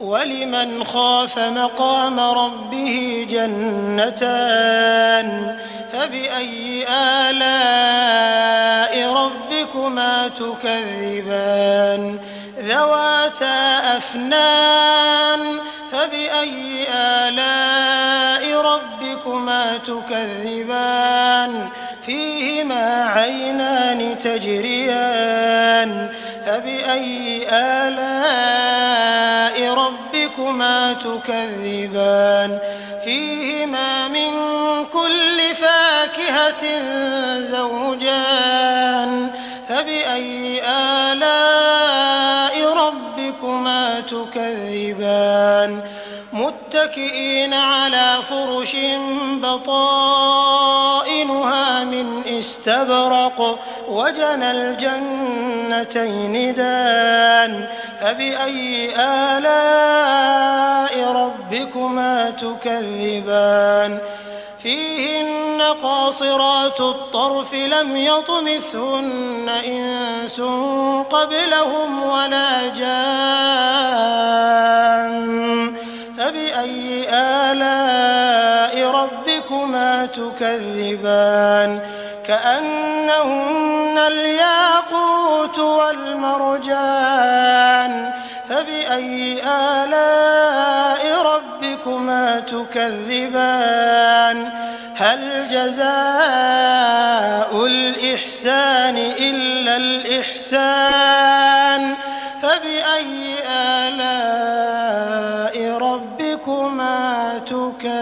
ولمن خاف مقام ربه جنتان فبأي آلاء ربكما تكذبان ذواتا أفنان فبأي آلاء ربكما تكذبان فيهما عينان تجريان فبأي آلاء ربكما تكذبان فيهما من كل فاكهة زوجان فبأي آلاء ربكما تكذبان متكئين على فرش بطائنها من استبرق وجنى الجنتين دان فبأي آلاء ربكما تكذبان فيهن قاصرات الطرف لم يطمثهن إنس قبلهم ولا جان فبأي آلاء ربكما تكذبان كأنهن الياقوت والمرجان فبأي آلاء ربكما تكذبان هل جزاء الإحسان إلا الإحسان فبأي آلاء ربكما تكذبان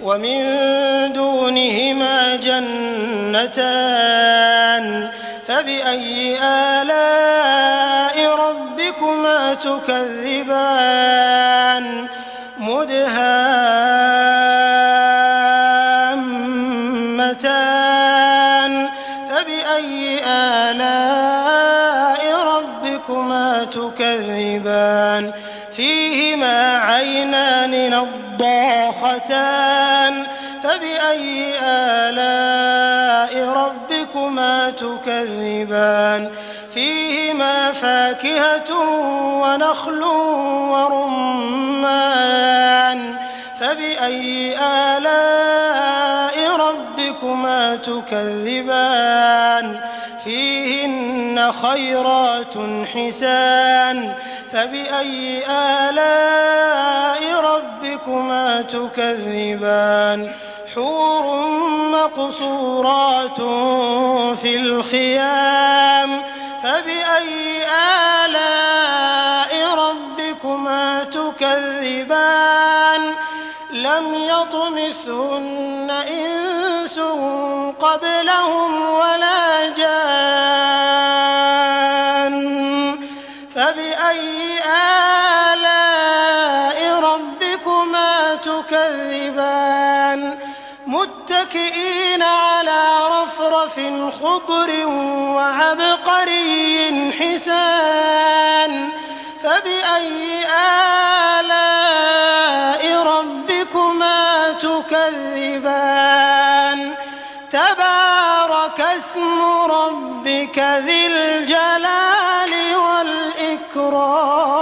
ومن دونهما جنتان فبأي آلاء ربكما تكذبان مدهامتان فبأي آلاء ربكما تكذبان فيهما عينان نضاختان فبأي آلاء ربكما تكذبان فيهما فاكهة ونخل ورمان فبأي آلاء ربكما تكذبان فيهن خيرات حسان فبأي آلاء ربكما تكذبان حور مقصورات في الخيام فبأي آلاء ربكما تكذبان لم يطمثهن إنس قبلهم ولا جان فبأي آلاء ربكما تكذبان متكئين على رفرف خضر وعبقري حسان فبأي آلاء ربكما تكذبان تبارك اسم ربك ذي الجلال والإكرام